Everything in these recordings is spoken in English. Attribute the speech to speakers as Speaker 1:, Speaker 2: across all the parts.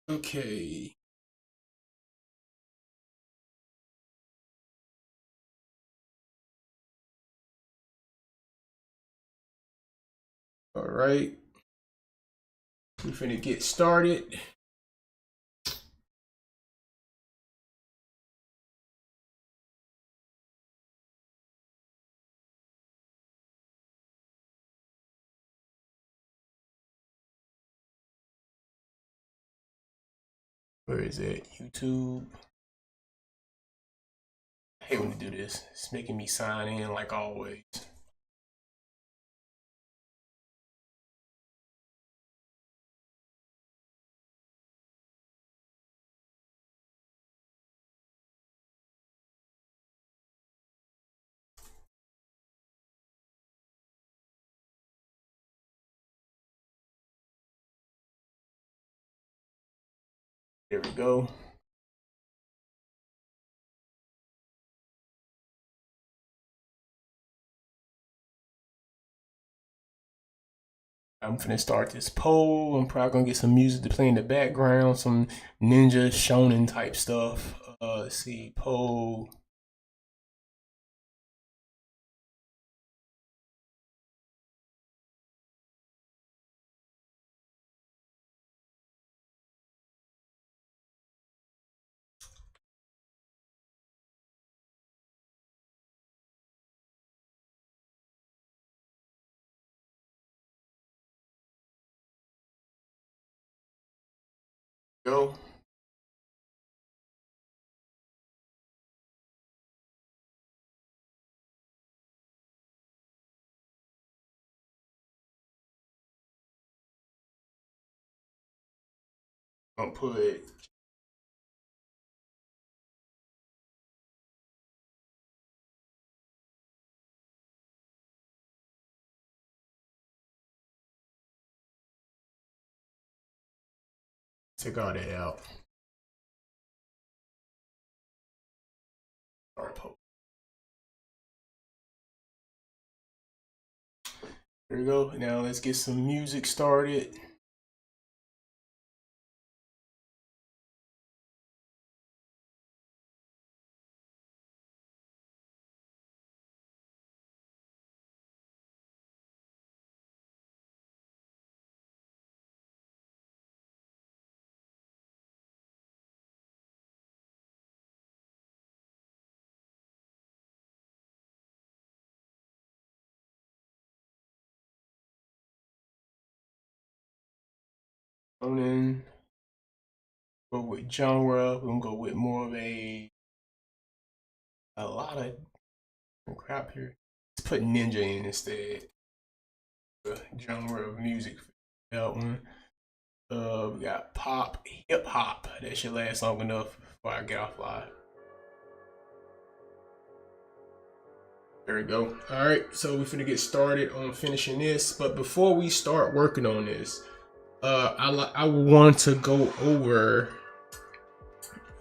Speaker 1: Okay. All right. We're finna get started. Where is it? YouTube. I hate when they do this. It's making me sign in like always. There we go. I'm finna start this poll. I'm probably gonna get some music to play in the background, some ninja shonen type stuff. Let's see, poll. Go. I'm gonna put take all that out. Start poll. There we go. Now let's get some music started. And then go with genre. We're gonna go with more of a lot of crap here. Let's put ninja in instead. The genre of music for that one. We got pop, hip hop. That should last long enough before I get off live. There we go. All right, so we're finna get started on finishing this. But before we start working on this, I want to go over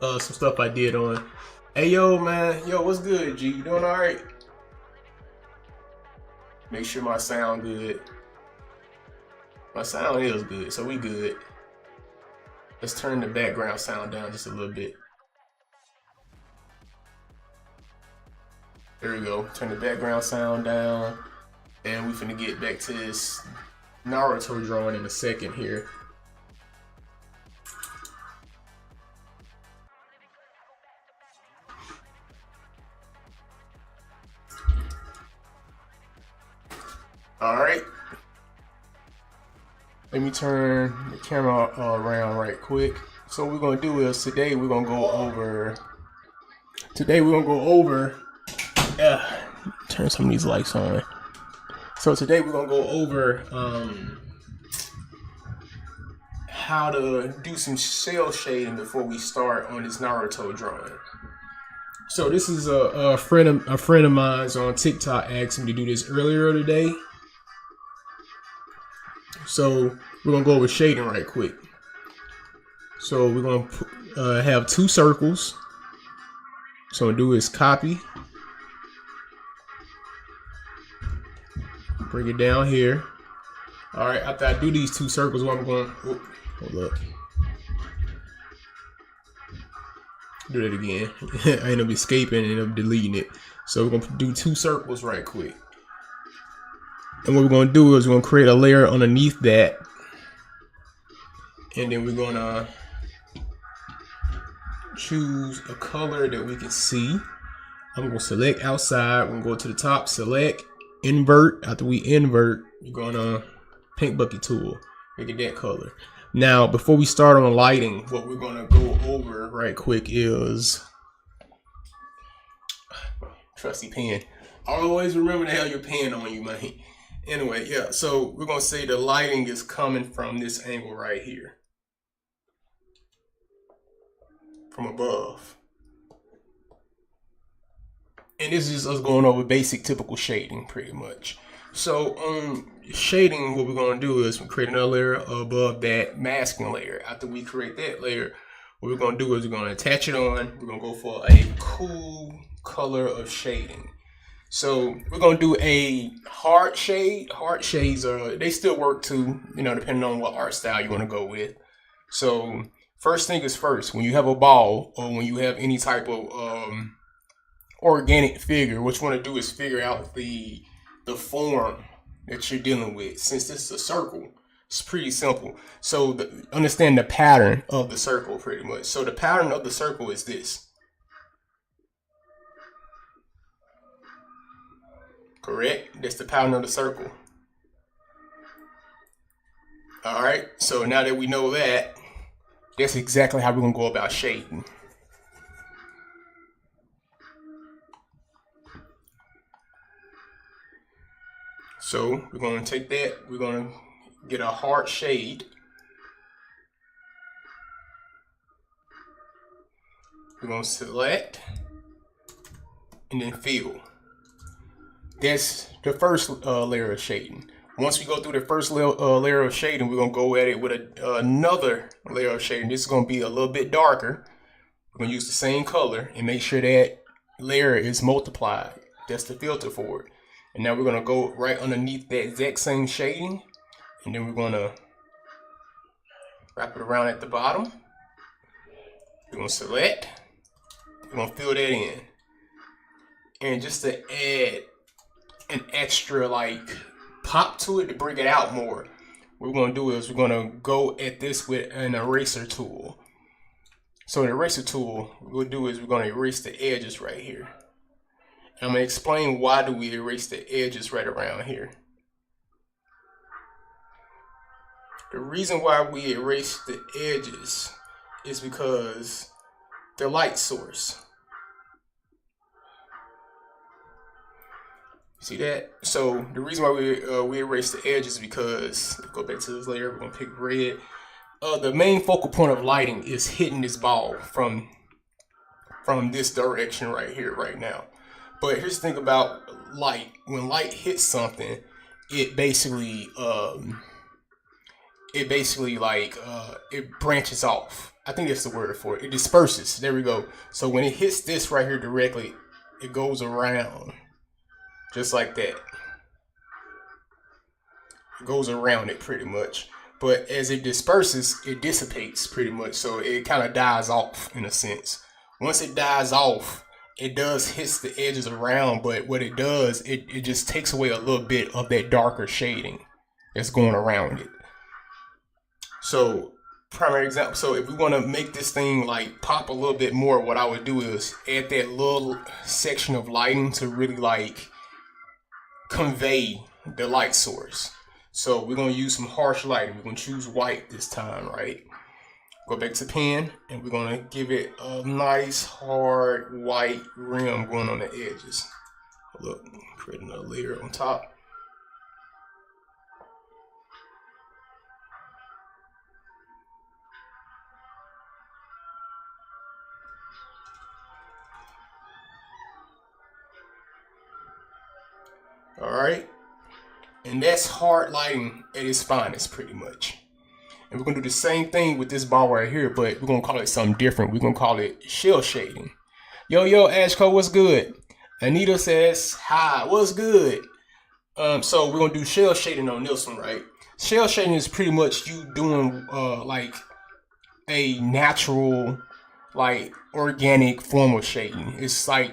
Speaker 1: some stuff I did on. Hey yo, man, yo, what's good, G? You doing all right? Make sure my sound good. My sound is good, so we good. Let's turn the background sound down just a little bit. There we go. Turn the background sound down, and we finna get back to this Naruto drawing in a second here. All right. Let me turn the camera around right quick. So what we're gonna do is today we're gonna go over. Turn some of these lights on. So today we're gonna go over how to do some cell shading before we start on this Naruto drawing. So this is a friend of mine's on TikTok asked me to do this earlier today. So we're gonna go over shading right quick. So we're gonna have two circles. So what I'm gonna do is copy, bring it down here. All right, after I do these two circles, what I'm going, hold up. Do that again. I end up escaping and end up deleting it. So we're gonna do 2 circles right quick. And what we're gonna do is we're gonna create a layer underneath that. And then we're gonna choose a color that we can see. I'm gonna select outside. We're gonna go to the top, select, invert. After we invert, we're gonna paint bucket tool, make it that color. Now, before we start on lighting, what we're gonna go over right quick is trusty pen. Always remember to have your pen on you, man. Anyway, yeah, so we're gonna say the lighting is coming from this angle right here, from above. And this is us going over basic typical shading pretty much. So shading, what we're going to do is we create another layer above that masking layer. After we create that layer, what we're going to do is we're going to attach it on. We're going to go for a cool color of shading. So we're going to do a hard shade. Hard shades they still work too, you know, depending on what art style you want to go with. So first thing is first, when you have a ball or when you have any type of organic figure, what you want to do is figure out the form that you're dealing with. Since this is a circle, it's pretty simple. So understand the pattern of the circle pretty much. So the pattern of the circle is this. Correct? That's the pattern of the circle. All right. So now that we know that, that's exactly how we're going to go about shading. So we're going to take that, we're going to get a hard shade. We're going to select and then fill. That's the first layer of shading. Once we go through the first layer of shading, we're going to go at it with another layer of shading. This is going to be a little bit darker. We're going to use the same color and make sure that layer is multiplied. That's the filter for it. And now we're going to go right underneath that exact same shading. And then we're going to wrap it around at the bottom. We're going to select. We're going to fill that in. And just to add an extra like pop to it, to bring it out more, what we're going to do is we're going to go at this with an eraser tool. So the eraser tool, what we'll do is we're going to erase the edges right here. I'm going to explain why do we erase the edges right around here. The reason why we erase the edges is because the light source. See that? So the reason why we erase the edges is because, let's go back to this layer, we're going to pick red. The main focal point of lighting is hitting this ball from this direction right here, right now. But here's the thing about light. When light hits something, it basically it branches off. I think that's the word for it. It disperses. There we go. So when it hits this right here directly, it goes around just like that. It goes around it pretty much. But as it disperses, it dissipates pretty much. So it kind of dies off in a sense. Once it dies off, it does hit the edges around, but what it does, it just takes away a little bit of that darker shading that's going around it. So primary example, so if we want to make this thing like pop a little bit more, what I would do is add that little section of lighting to really like convey the light source. So we're going to use some harsh lighting. We're going to choose white this time, right? Go back to pen, and we're going to give it a nice hard white rim going on the edges. Look, create another layer on top. All right, and that's hard lighting at its finest pretty much. And we're going to do the same thing with this ball right here, but we're going to call it something different. We're going to call it shell shading. Yo, Ashco, what's good? Anita says, hi, what's good? So we're going to do shell shading on this one, right? Shell shading is pretty much you doing like a natural like organic form of shading. It's like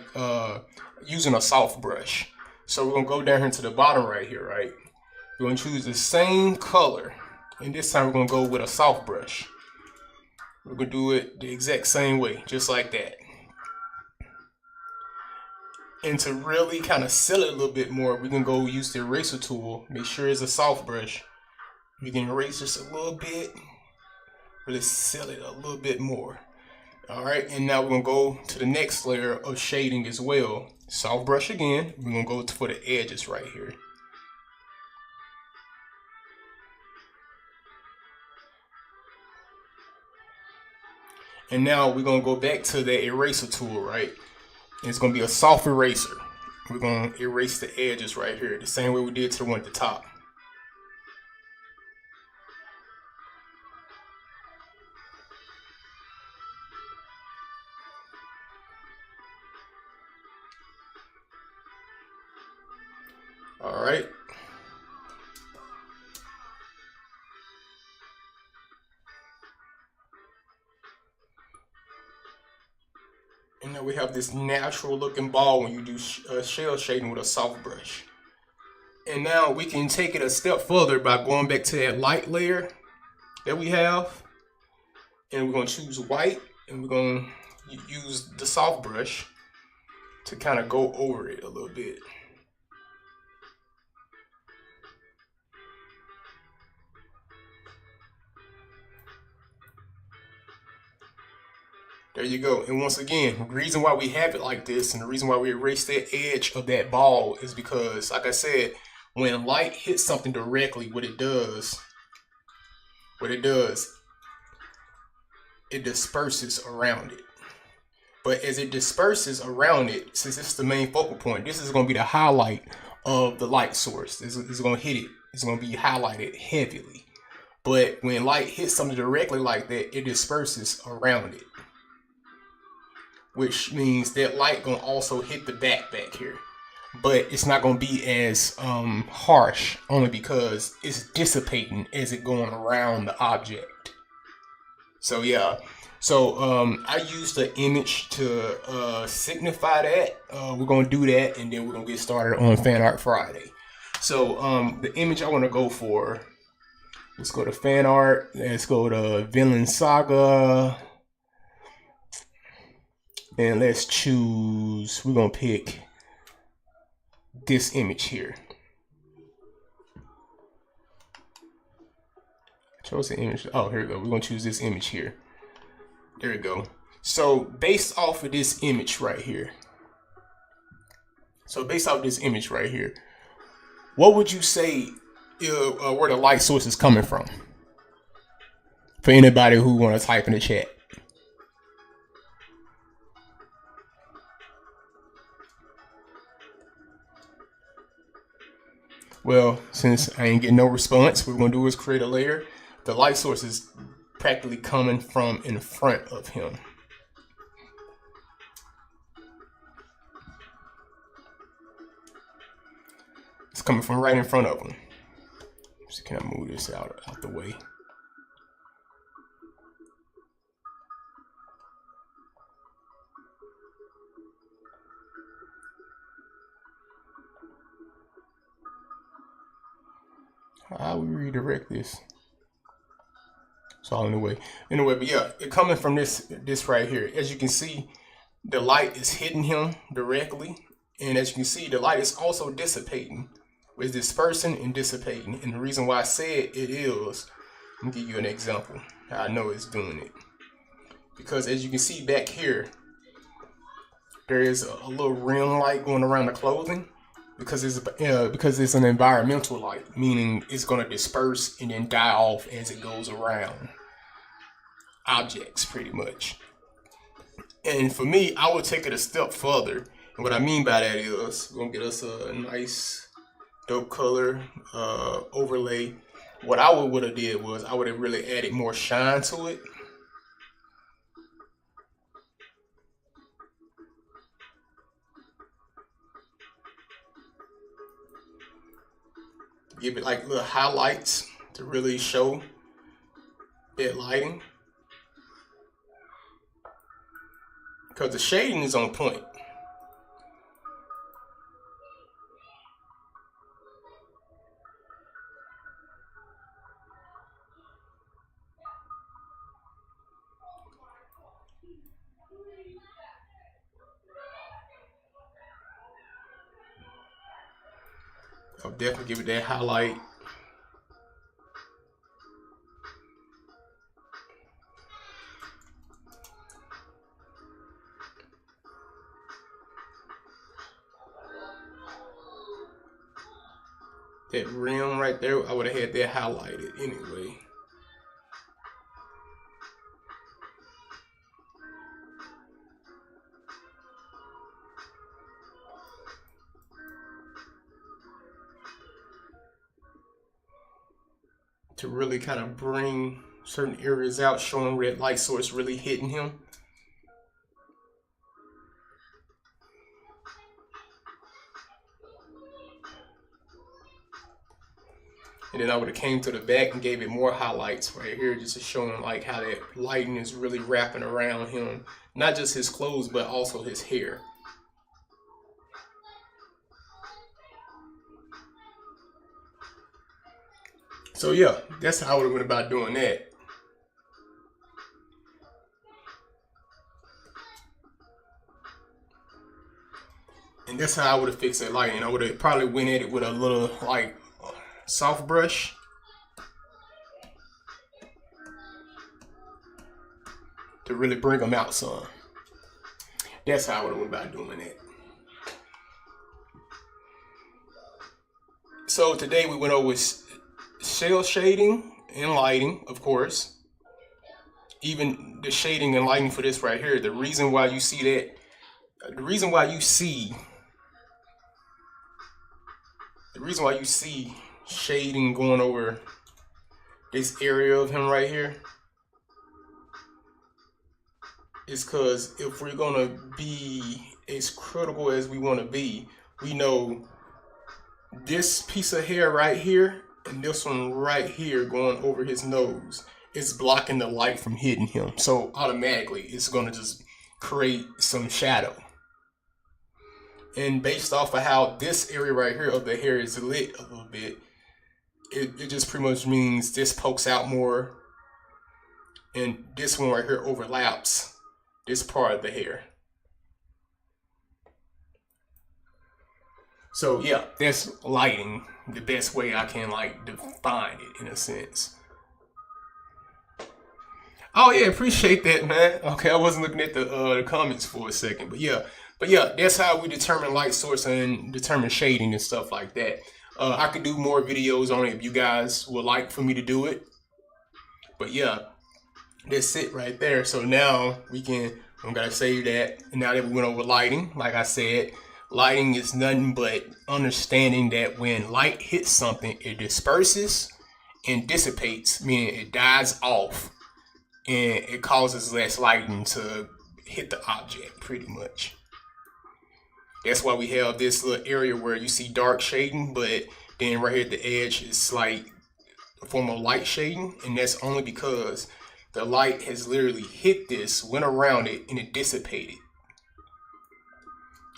Speaker 1: using a soft brush. So we're gonna go down here to the bottom right here, right? We're gonna choose the same color, and this time we're gonna go with a soft brush. We're gonna do it the exact same way, just like that. And to really kind of seal it a little bit more, we can go use the eraser tool. Make sure it's a soft brush. We can erase just a little bit, really seal it a little bit more. All right, and now we're gonna go to the next layer of shading as well. Soft brush again. We're gonna go for the edges right here. And now we're gonna go back to the eraser tool, right? And it's gonna be a soft eraser. We're gonna erase the edges right here, the same way we did to the one at the top. All right. And now we have this natural looking ball when you do shell shading with a soft brush. And now we can take it a step further by going back to that light layer that we have. And we're going to choose white, and we're going to use the soft brush to kind of go over it a little bit. There you go. And once again, the reason why we have it like this and the reason why we erase that edge of that ball is because, like I said, when light hits something directly, what it does, it disperses around it. But as it disperses around it, since this is the main focal point, this is going to be the highlight of the light source. This is going to hit it. It's going to be highlighted heavily. But when light hits something directly like that, it disperses around it, which means that light gonna also hit the back here, but it's not gonna be as harsh, only because it's dissipating as it going around the object. So yeah, so I used the image to signify that. We're gonna do that, and then we're gonna get started on Fan Art Friday. So the image I want to go for, let's go to Fan Art. Let's go to Villain Saga. And let's choose, we're going to pick this image here. I chose the image. Oh, here we go. We're going to choose this image here. There we go. So based off of this image right here. What would you say where the light source is coming from? For anybody who want to type in the chat. Well, since I ain't getting no response, what we're going to do is create a layer. The light source is practically coming from in front of him. It's coming from right in front of him. So can I move this out the way? How we redirect this? It's all in the way. Anyway, but yeah, it coming from this right here. As you can see, the light is hitting him directly, and as you can see, the light is also dissipating. It's dispersing and dissipating. And the reason why I said it is, let me give you an example how I know it's doing it. Because as you can see back here, there is a little rim light going around the clothing. Because it's an environmental light, meaning it's going to disperse and then die off as it goes around objects, pretty much. And for me, I would take it a step further. And what I mean by that is, we're going to get us a nice, dope color overlay. What I would have did was, I would have really added more shine to it. Give it like little highlights to really show that lighting. because the shading is on point. I'll definitely give it that highlight. That rim right there, I would have had that highlighted anyway. To really kind of bring certain areas out, showing where that light source really hitting him. And then I would have came to the back and gave it more highlights right here, just to showing like how that lighting is really wrapping around him. Not just his clothes, but also his hair. So yeah, that's how I would have went about doing that. And that's how I would have fixed that lighting. I would have probably went at it with a little like soft brush. To really bring them out some. That's how I would have went about doing it. So today we went over cell shading and lighting, of course. Even the shading and lighting for this right here, the reason why you see that, the reason why you see shading going over this area of him right here is because if we're gonna be as critical as we want to be, we know this piece of hair right here and this one right here going over his nose is blocking the light from hitting him. So automatically it's gonna just create some shadow. And based off of how this area right here of the hair is lit a little bit, it just pretty much means this pokes out more and this one right here overlaps this part of the hair. So yeah, that's lighting, the best way I can like define it in a sense. Oh yeah, appreciate that, man. Okay, I wasn't looking at the comments for a second, but yeah, that's how we determine light source and determine shading and stuff like that. I could do more videos on it if you guys would like for me to do it. But yeah, that's it right there. So now I'm gonna save that. And now that we went over lighting, like I said, lighting is nothing but understanding that when light hits something, it disperses and dissipates, meaning it dies off. And it causes less lighting to hit the object, pretty much. That's why we have this little area where you see dark shading, but then right here at the edge is like a form of light shading, and that's only because the light has literally hit this, went around it, and it dissipated.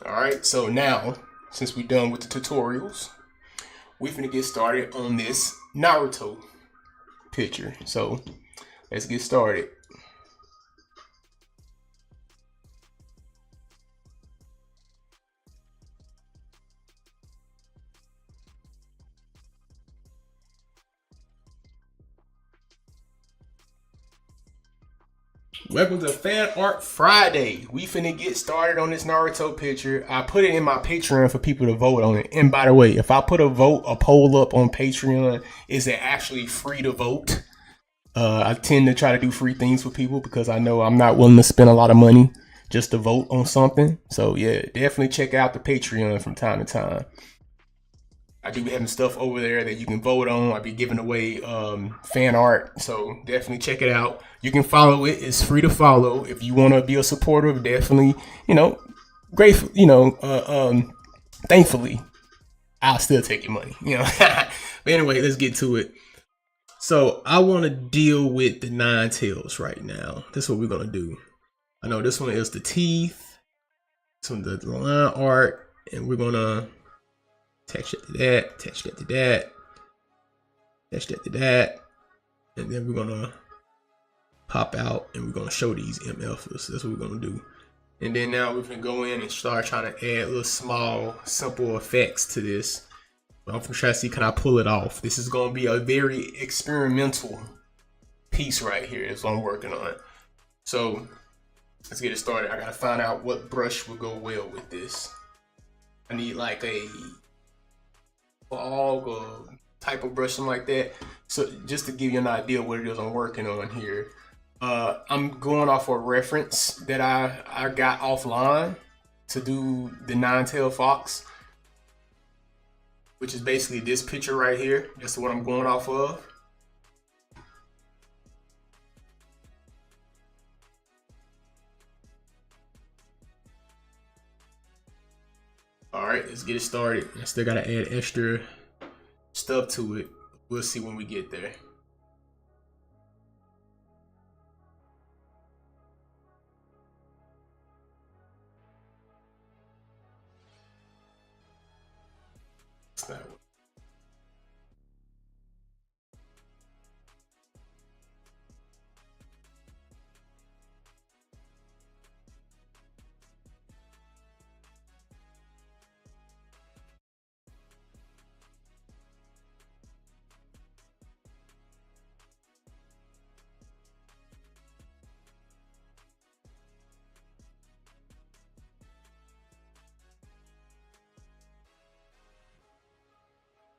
Speaker 1: Alright, so now, since we're done with the tutorials, we're gonna get started on this Naruto picture. So let's get started. Welcome to Fan Art Friday. We finna get started on this Naruto picture. I put it in my Patreon for people to vote on it. And by the way, if I put a poll up on Patreon, is it actually free to vote? I tend to try to do free things for people because I know I'm not willing to spend a lot of money just to vote on something. So yeah, definitely check out the Patreon from time to time. I do be having stuff over there that you can vote on. I'll be giving away fan art, so definitely check it out. You can follow it. It's free to follow. If you want to be a supporter, definitely, grateful, thankfully, I'll still take your money, But anyway, let's get to it. So I want to deal with the nine tails right now. That's what we're going to do. I know this one is the teeth. This one's the line art, and we're gonna attach that to that, attach that to that, attach that to that, and then we're gonna pop out and we're gonna show these MFs. That's what we're gonna do. And then now we're gonna go in and start trying to add little small, simple effects to this. But I'm gonna try to see, can I pull it off? This is gonna be a very experimental piece right here. That's what I'm working on. So let's get it started. I gotta find out what brush will go well with this. I need like a fog or type of brush, something like that. So just to give you an idea of what it is I'm working on here. I'm going off a reference that I got offline to do the nine-tailed fox, which is basically this picture right here. That's what I'm going off of. All right, let's get it started. I still gotta add extra stuff to it. We'll see when we get there. It's not.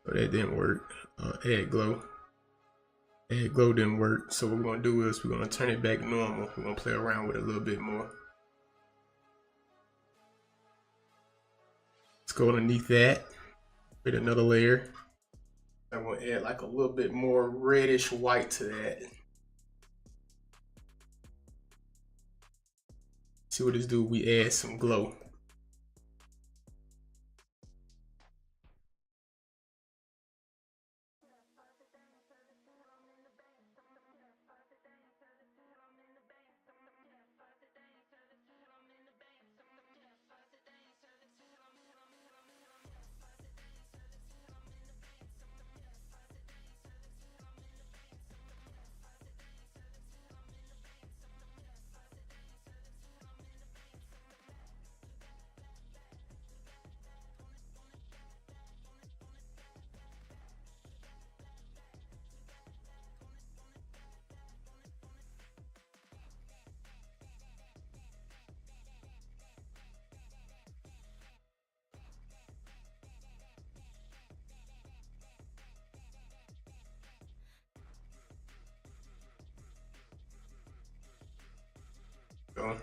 Speaker 1: But that didn't work. Add glow. Add glow didn't work. So what we're gonna do is we're gonna turn it back normal. We're gonna play around with it a little bit more. Let's go underneath that. Create another layer. I'm gonna add like a little bit more reddish white to that. See what this do? We add some glow. Go.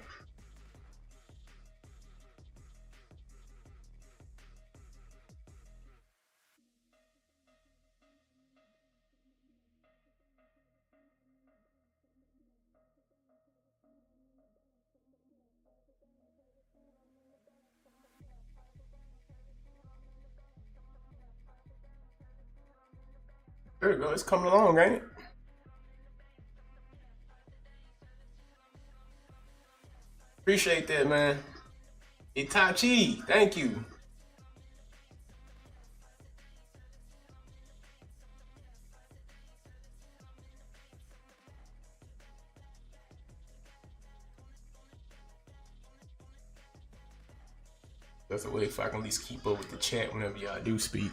Speaker 1: There we go. It's coming along, ain't it? Appreciate that, man. Itachi, thank you. That's a way if I can at least keep up with the chat whenever y'all do speak.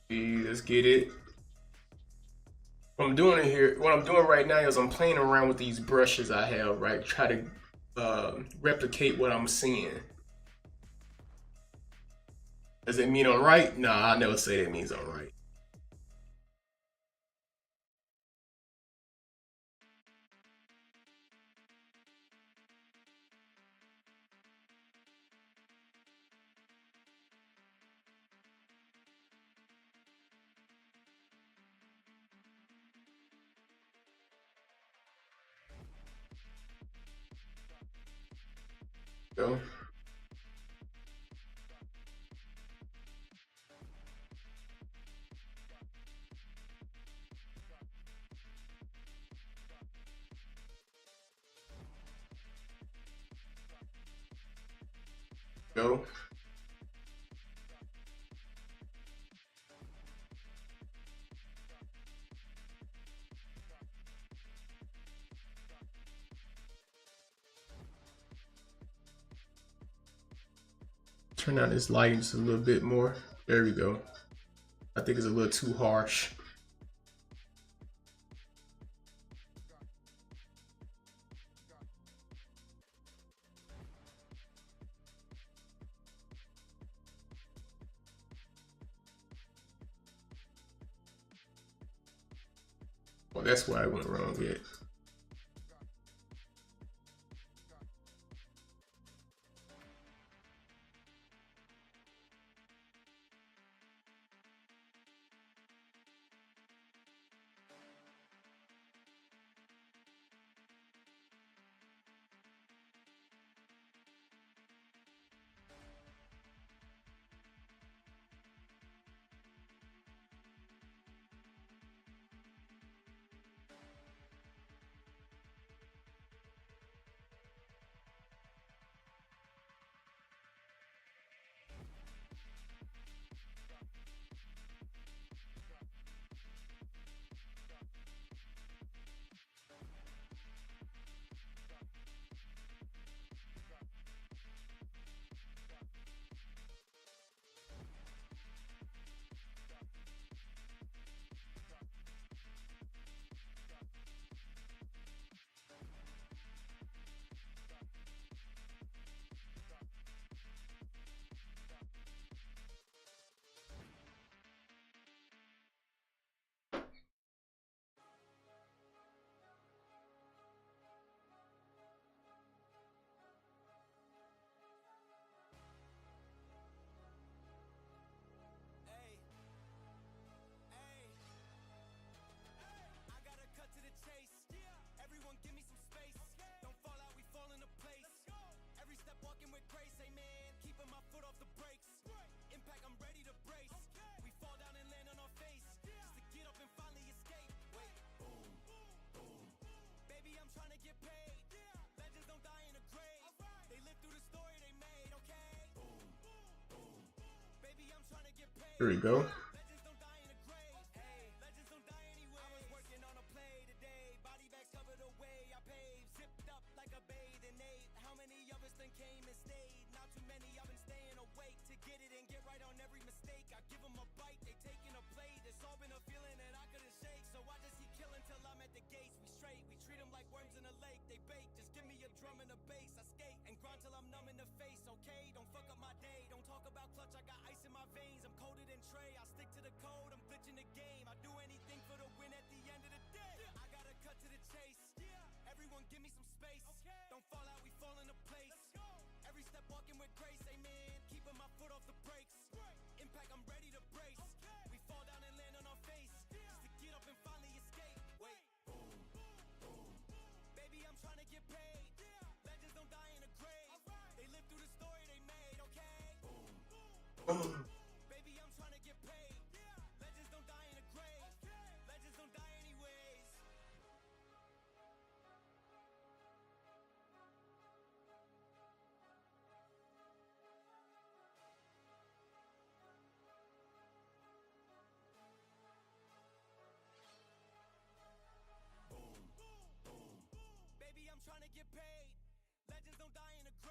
Speaker 1: Let's get it. What I'm doing here, what I'm doing right now is I'm playing around with these brushes I have, right? Try to replicate what I'm seeing. Does it mean I'm right? Nah, I never say that means I'm right. Go. Go. Turn on this lighting just a little bit more. There we go. I think it's a little too harsh. Well, that's where I went wrong yet. Here we go.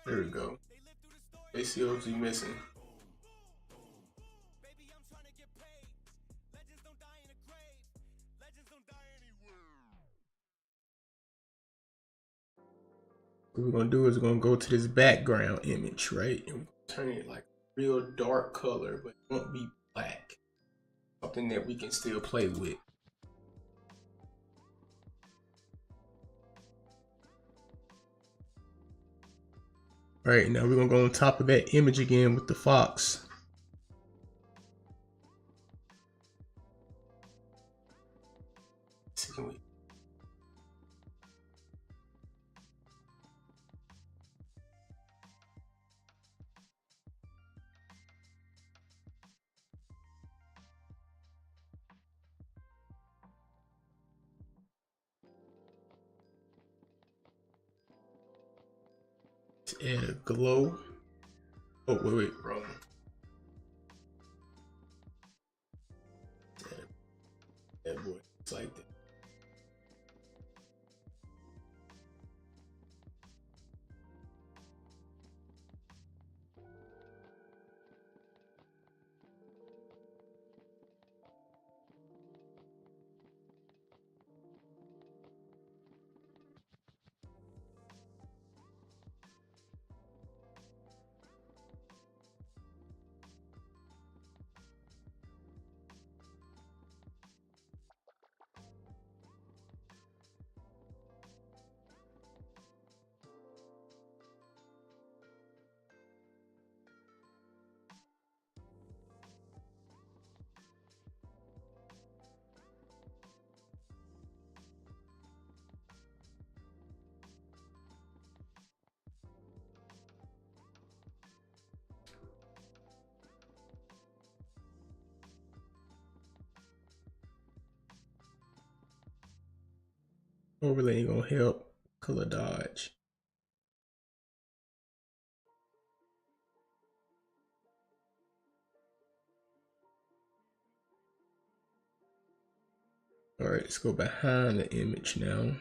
Speaker 1: There we go. ACOs you missing. What we're gonna do is we're gonna go to this background image, right? And turn it like real dark color, but it won't be black. Something that we can still play with. All right, now we're gonna go on top of that image again with the fox. Let's see, can we? Let's add a glow. Oh, wait, wrong. That boy, it's like that. Overlay ain't gonna help. Color dodge. All right, let's go behind the image now.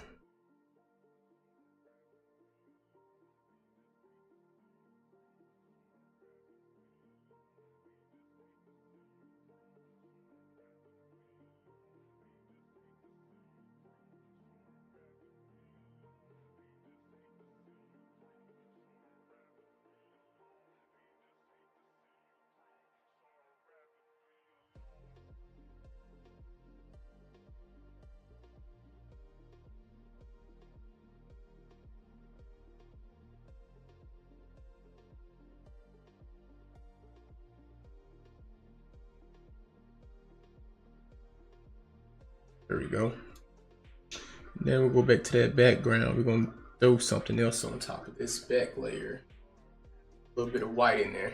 Speaker 1: There we go. Then we'll go back to that background. We're gonna throw something else on top of this back layer. A little bit of white in there.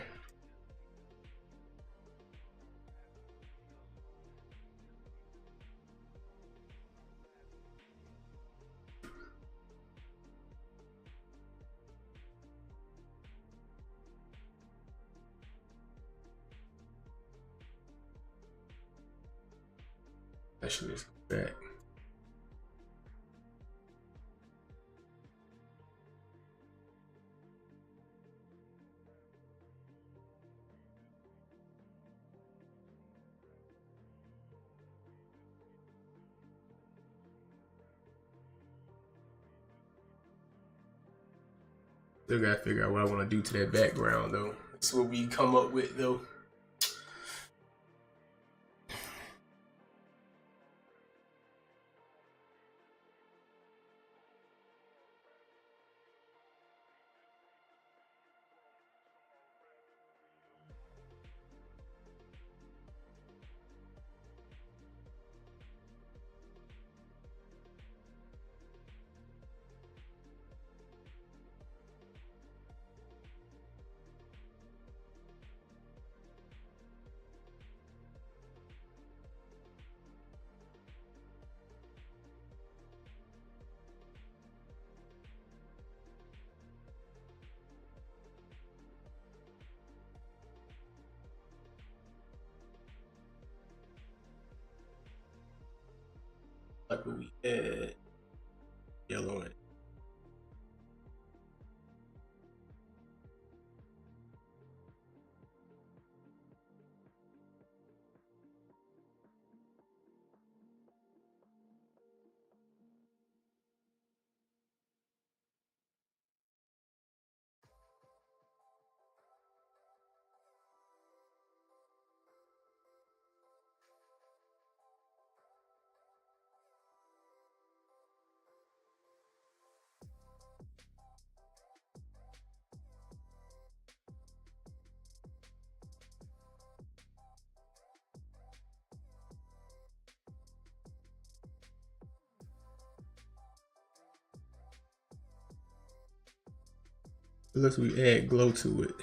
Speaker 1: Actually, let's go back. Still gotta figure out what I want to do to that background though. That's what we come up with though. Like what we add yellow in. Unless we add glow to it.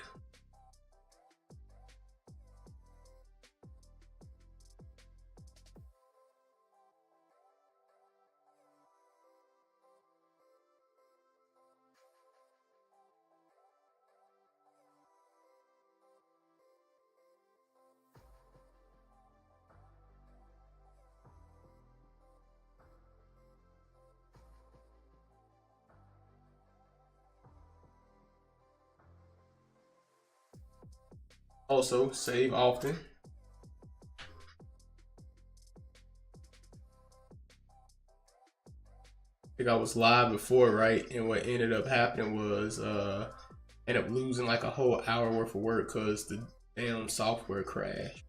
Speaker 1: Also, save often. I think I was live before, right? And what ended up happening was ended up losing like a whole hour worth of work because the damn software crashed.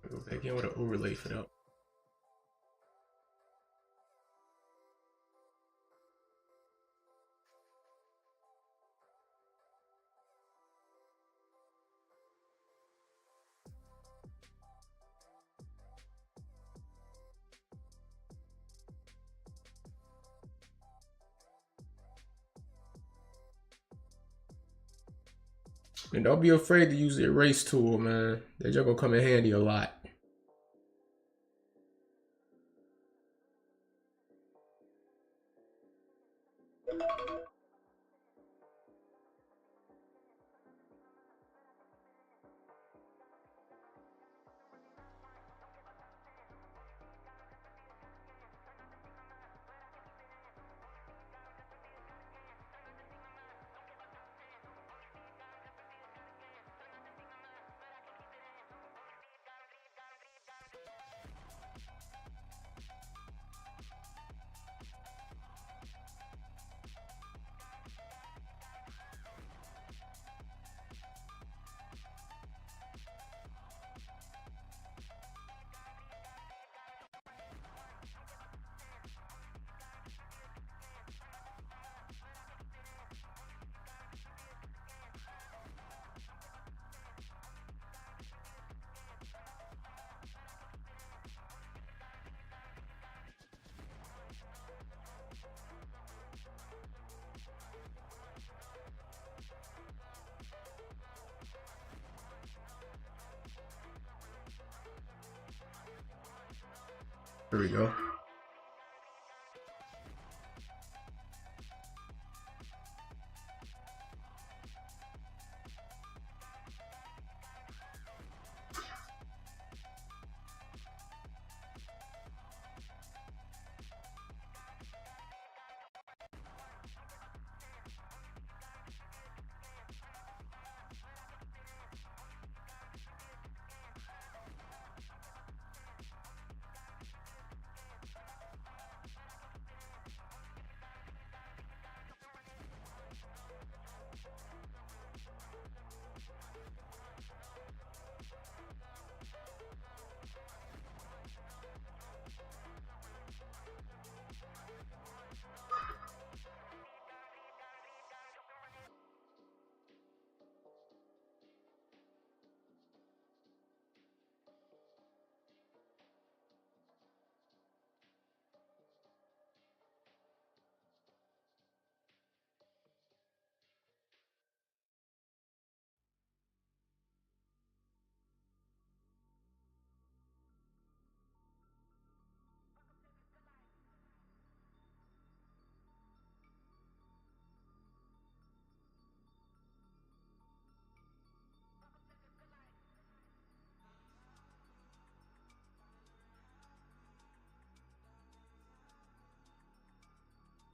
Speaker 1: Go back in with an overlay for that. And don't be afraid to use the erase tool, man. That just gonna come in handy a lot. Here we go.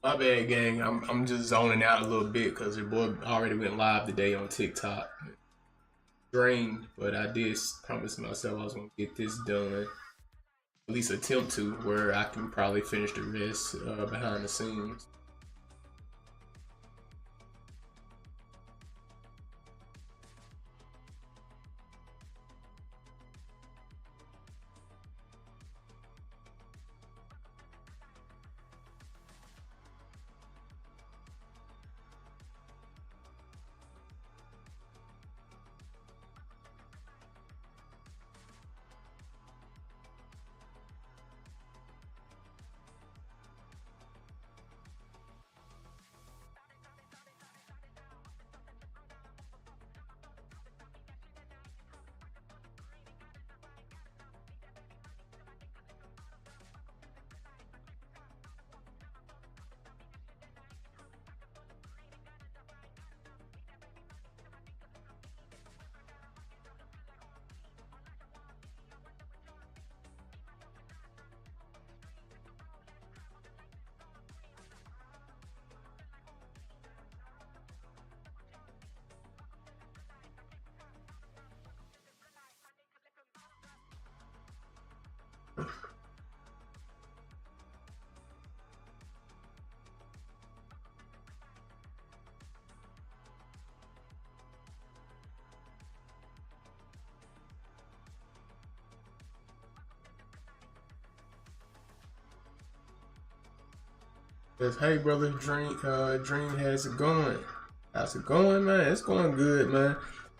Speaker 1: My bad, gang. I'm just zoning out a little bit because your boy already went live today on TikTok. drained, but I did promise myself I was gonna get this done. At least attempt to, where I can probably finish the rest behind the scenes. Says, hey brother, Dream, how's it going? How's it going, man? It's going good, man.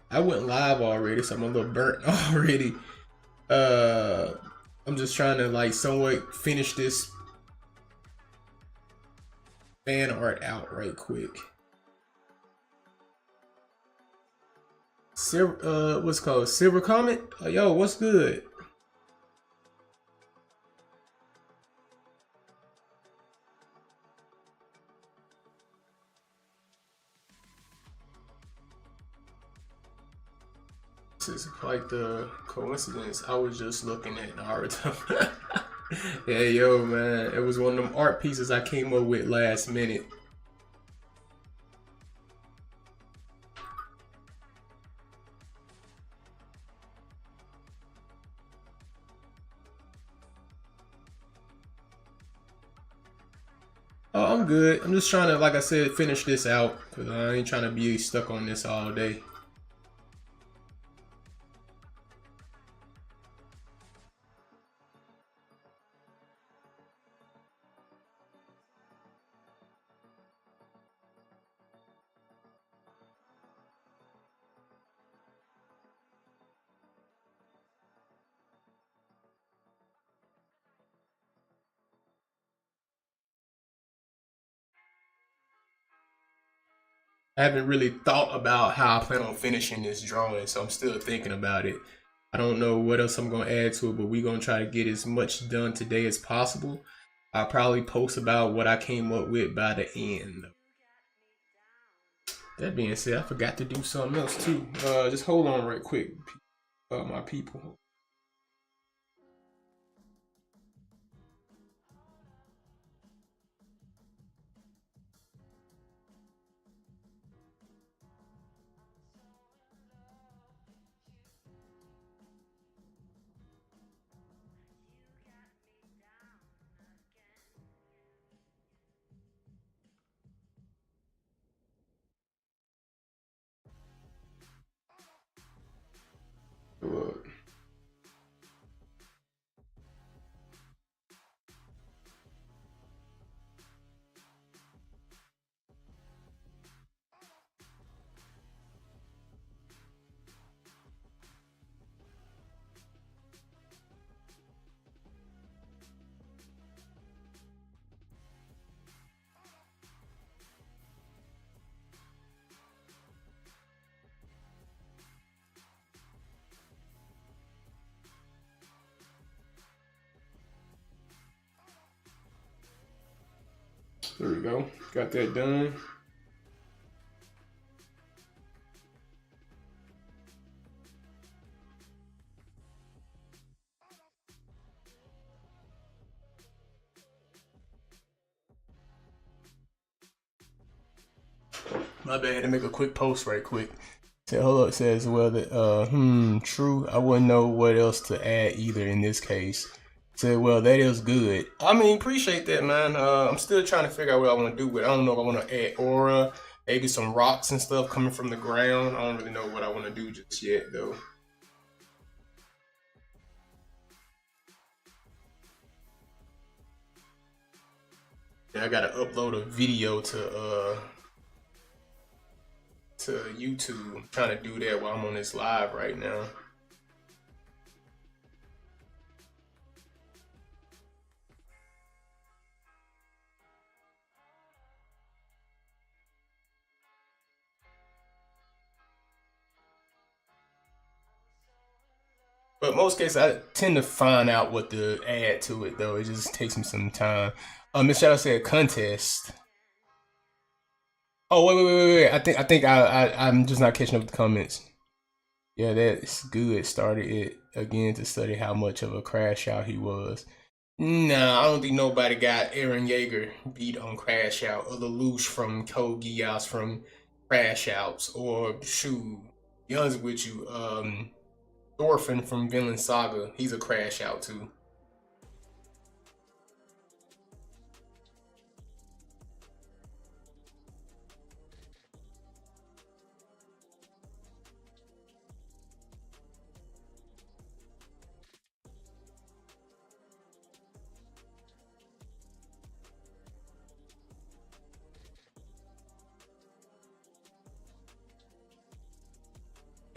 Speaker 1: I went live already, so I'm a little burnt already. I'm just trying to like somewhat finish this fan art out right quick. What's it called? Silver Comet? Yo, what's good? This is quite the coincidence. I was just looking at Naruto. Yeah, yo, man. It was one of them art pieces I came up with last minute. Oh, I'm good. I'm just trying to, like I said, finish this out because I ain't trying to be stuck on this all day. I haven't really thought about how I plan on finishing this drawing, so I'm still thinking about it. I don't know what else I'm gonna add to it, but we're gonna try to get as much done today as possible. I'll probably post about what I came up with by the end. That being said, I forgot to do something else too. Just hold on right quick, my people. Look. There we go. Got that done. My bad, to make a quick post right quick. Hold up, says, well, true. I wouldn't know what else to add either in this case. Said, well, that is good. I mean, appreciate that, man. I'm still trying to figure out what I want to do with it. I don't know if I want to add aura, maybe some rocks and stuff coming from the ground. I don't really know what I want to do just yet, though. Yeah, I gotta upload a video to YouTube. I'm trying to do that while I'm on this live right now. But most cases, I tend to find out what to add to it, though. It just takes me some time. Miss Shadow said contest. Oh wait. I'm just not catching up with the comments. Yeah, that's good. Started it again to study how much of a crash out he was. Nah, I don't think nobody got Aaron Yeager beat on Crash Out or Lelouch from Code Geass from Crash Outs or shoot, be honest with you, Thorfinn from Vinland Saga, he's a Crash Out too.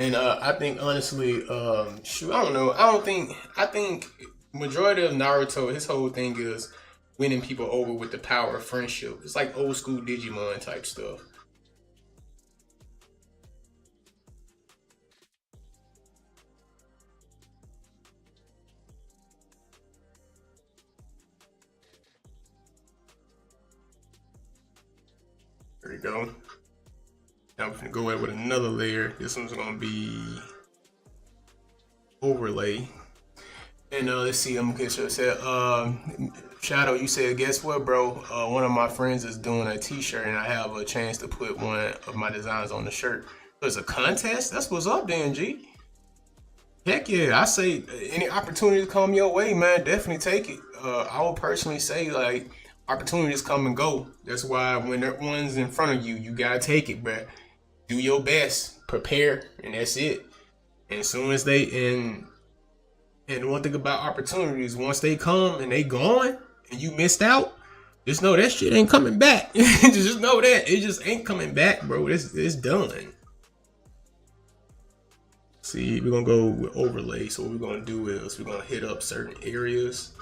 Speaker 1: And I think honestly, shoot, I don't know. I think majority of Naruto, his whole thing is winning people over with the power of friendship. It's like old school Digimon type stuff. There you go. Now we're gonna go ahead with another layer. This one's gonna be overlay. And let's see, I'm gonna say, Shadow, you said, guess what, bro? One of my friends is doing a t-shirt and I have a chance to put one of my designs on the shirt. So it's a contest? That's what's up, then, G. Heck yeah, I say any opportunity to come your way, man, definitely take it. I would personally say, like, opportunities come and go. That's why when that one's in front of you, you gotta take it, but do your best, prepare, and that's it. And as soon as and one thing about opportunities, once they come and they gone and you missed out, just know that shit ain't coming back. Just know that it just ain't coming back, bro. It's done. See, we're gonna go with overlay. So what we're gonna do is we're gonna hit up certain areas.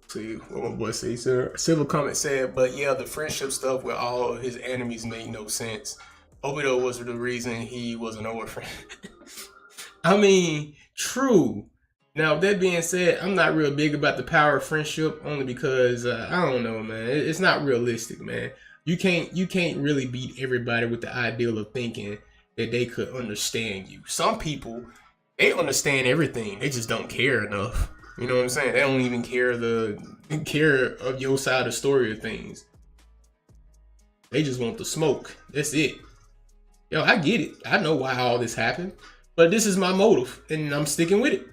Speaker 1: See what my boy says, sir. Civil comment said, but yeah, the friendship stuff with all his enemies made no sense. Obito was the reason he was an orphan. I mean, true. Now, that being said, I'm not real big about the power of friendship only because I don't know, man. It's not realistic, man. You can't really beat everybody with the ideal of thinking that they could understand you. Some people they understand everything. They just don't care enough. You know what I'm saying? They don't even care of your side of the story of things. They just want the smoke. That's it. Yo, I get it. I know why all this happened, but this is my motive, and I'm sticking with it.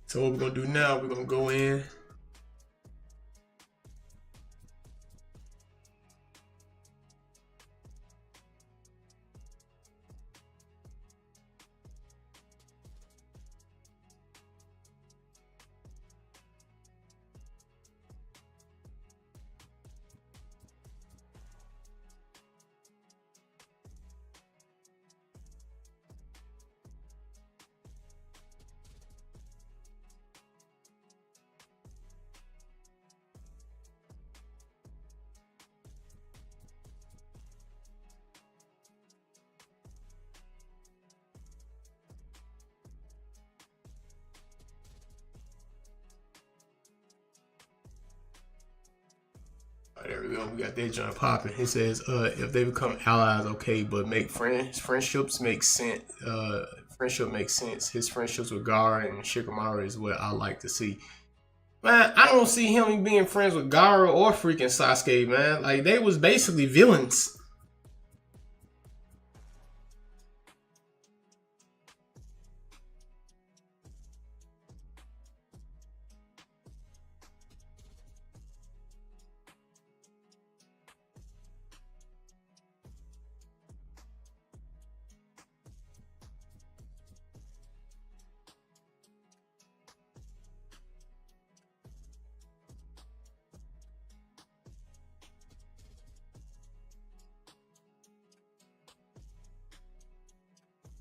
Speaker 1: So what we're gonna do now? We're gonna go in. There we go. We got that joint popping. It says, if they become allies, okay, but make friendships make sense. Friendship makes sense. His friendships with Gaara and Shikamaru is what I like to see. Man, I don't see him being friends with Gaara or freaking Sasuke, man. Like, they was basically villains.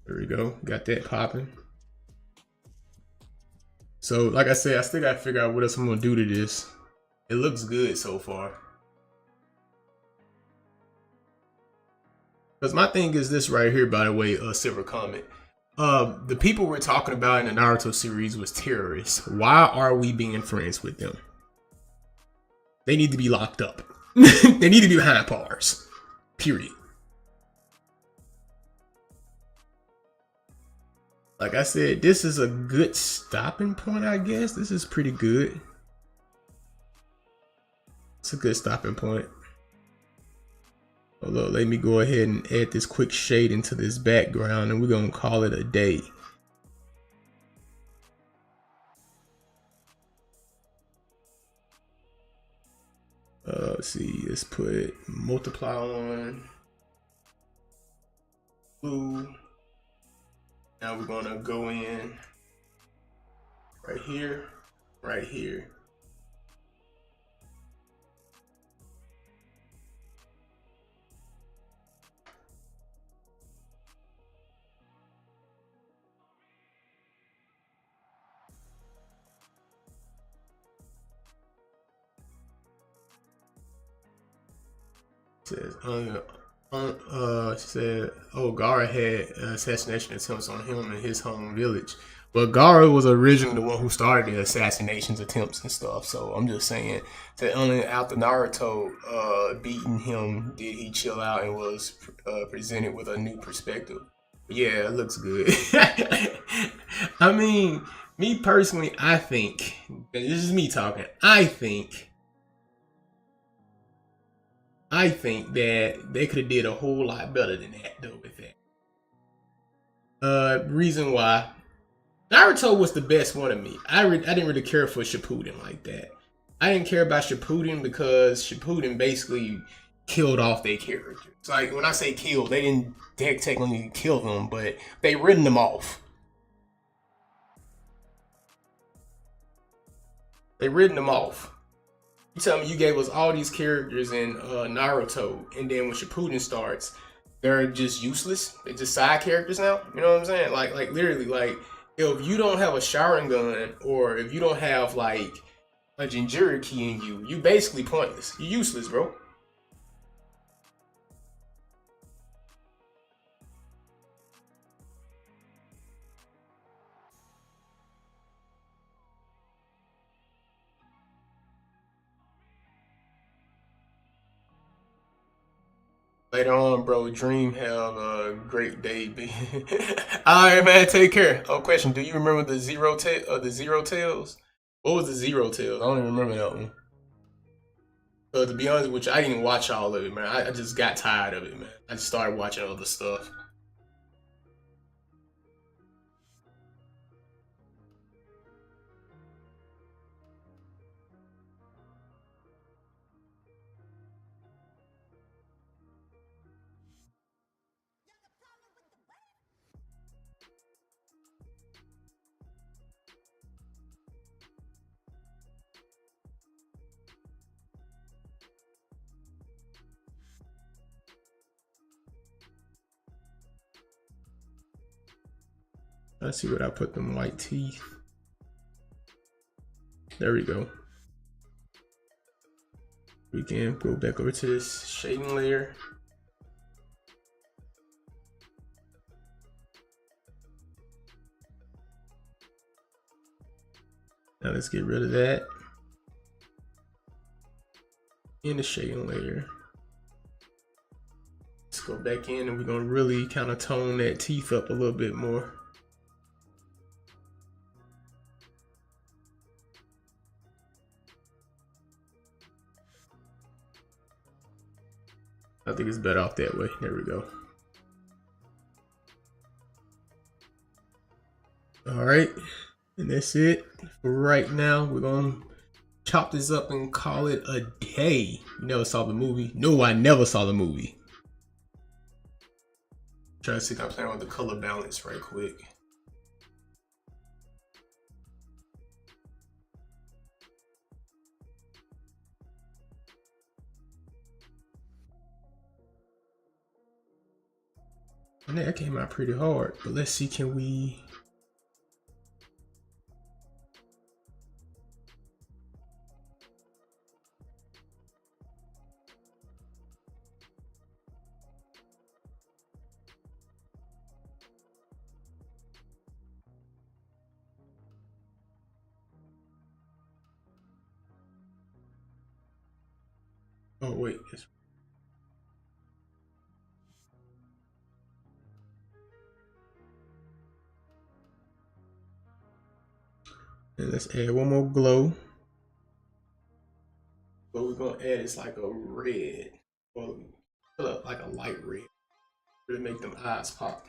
Speaker 1: There we go. Got that popping. So, like I said, I still gotta figure out what else I'm gonna do to this. It looks good so far. Because my thing is this right here, by the way, Silver comment. The people we're talking about in the Naruto series was terrorists. Why are we being friends with them? They need to be locked up. They need to be behind bars. Period. Like I said, this is a good stopping point, I guess. This is pretty good. It's a good stopping point. Although, let me go ahead and add this quick shade into this background, and we're going to call it a day. Let's see, let's put multiply on blue. Now we're gonna go in right here, right here. Says said, oh, Gaara had assassination attempts on him in his home village. But Gaara was originally the one who started the assassinations attempts and stuff. So I'm just saying that only after Naruto beating him did he chill out and was presented with a new perspective. Yeah, it looks good. I mean, me personally, I think, this is me talking, I think that they could have did a whole lot better than that, though, with that. Reason why. Naruto was the best one of me. I didn't really care for Shippuden like that. I didn't care about Shippuden because Shippuden basically killed off their characters. Like, when I say killed, they didn't technically kill them, but they written them off. They written them off. You tell me you gave us all these characters in Naruto, and then when Shippuden starts, they're just useless. They're just side characters now. You know what I'm saying? Like literally, like, if you don't have a Sharingan, or if you don't have like a Jinchuriki in you, you basically pointless. You're useless, bro. Later on, bro, Dream have a great day. All right, man, take care. Oh, question: do you remember the Zero Tails? What was the Zero Tails? I don't even remember that one. To be honest with you, I didn't even watch all of it, man. I just got tired of it, man. I just started watching other stuff. Let's see what I put them white teeth. There we go. We can go back over to this shading layer. Now let's get rid of that. in the shading layer. Let's go back in and we're gonna really kind of tone that teeth up a little bit more. I think it's better off that way. There we go. All right, and that's it for right now. We're gonna chop this up and call it a day. You never saw the movie? No, I never saw the movie. Try to see if I'm playing with the color balance right quick. And that came out pretty hard, but let's see, can we? Oh wait, and let's add one more glow. What we're gonna add is like a red, or like a light red, to make them eyes pop.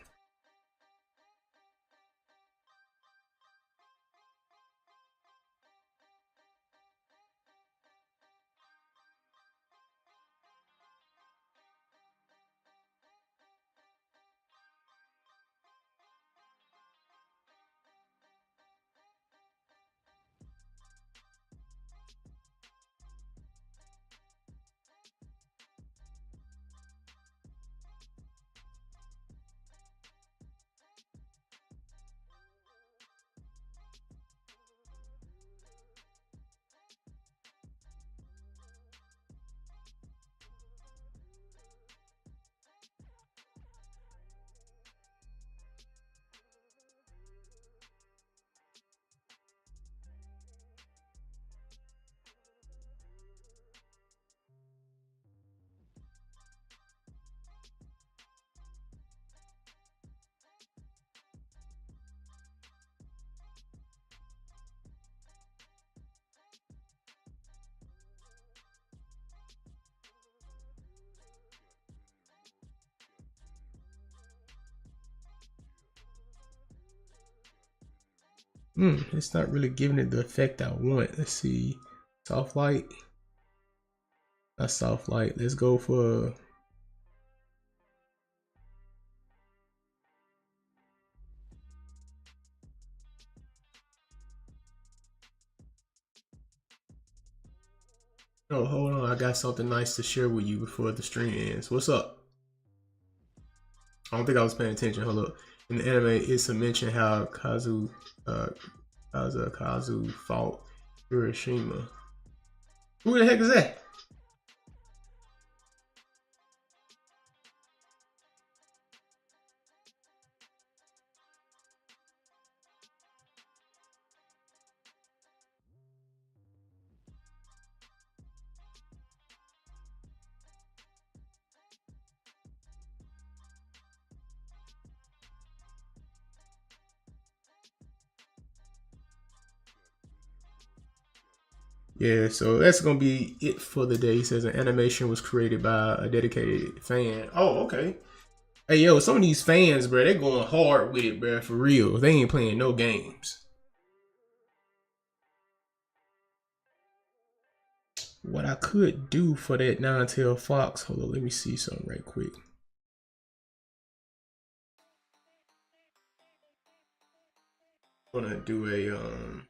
Speaker 1: It's not really giving it the effect I want. Let's see, soft light. Not soft light. Let's go for. Oh, hold on. I got something nice to share with you before the stream ends. What's up? I don't think I was paying attention. Hold up. In the anime, it's a mention how Kazu fought Hiroshima. Who the heck is that? Yeah, so that's gonna be it for the day. It says an animation was created by a dedicated fan. Oh, okay. Hey, yo, some of these fans, bro, they're going hard with it, bro, for real. They ain't playing no games. What I could do for that nine-tailed fox, hold on, let me see something right quick. I'm gonna do a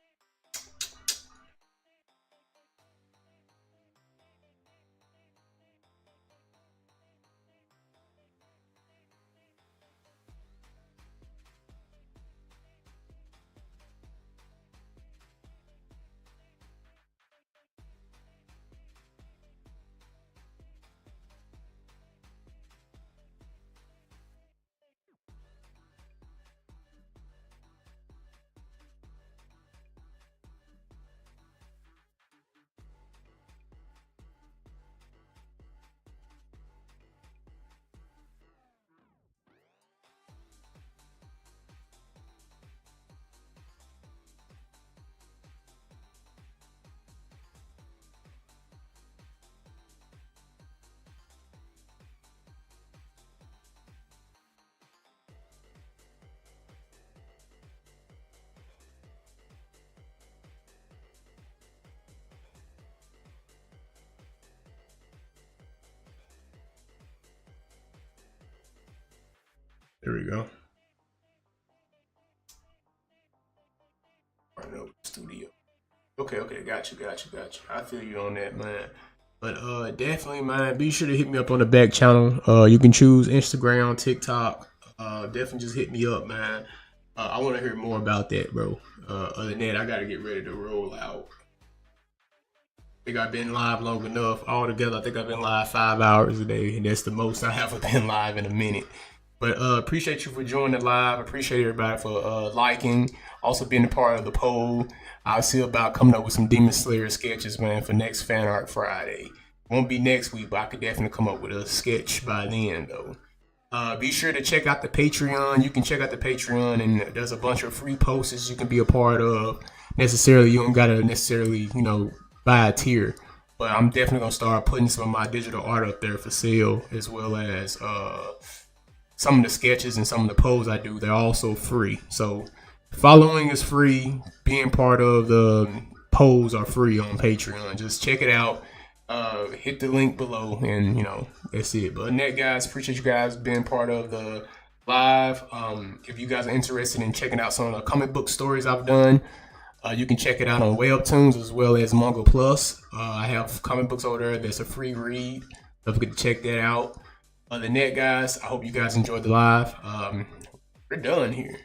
Speaker 1: There we go. Arnold Studio. Okay, got you. I feel you on that, man. But definitely, man, be sure to hit me up on the back channel. You can choose Instagram, TikTok. Definitely just hit me up, man. I want to hear more about that, bro. Other than that, I gotta get ready to roll out. I think I've been live long enough. Altogether, I think I've been live 5 hours a day, and that's the most I have been live in a minute. But appreciate you for joining the live. Appreciate everybody for liking, also being a part of the poll. I'll see about coming up with some Demon Slayer sketches, man, for next Fan Art Friday. Won't be next week, but I could definitely come up with a sketch by then, though. Be sure to check out the Patreon. You can check out the Patreon, and there's a bunch of free posts you can be a part of. Necessarily, you don't gotta necessarily, buy a tier. But I'm definitely gonna start putting some of my digital art up there for sale, as well as some of the sketches and some of the polls I do. They're also free. So following is free. Being part of the polls are free on Patreon. Just check it out. Hit the link below, and that's it. But net, guys, appreciate you guys being part of the live. If you guys are interested in checking out some of the comic book stories I've done, you can check it out on Webtoons as well as Manga Plus. I have comic books over there that's a free read. Don't forget to check that out. Other than that, guys, I hope you guys enjoyed the live. We're done here.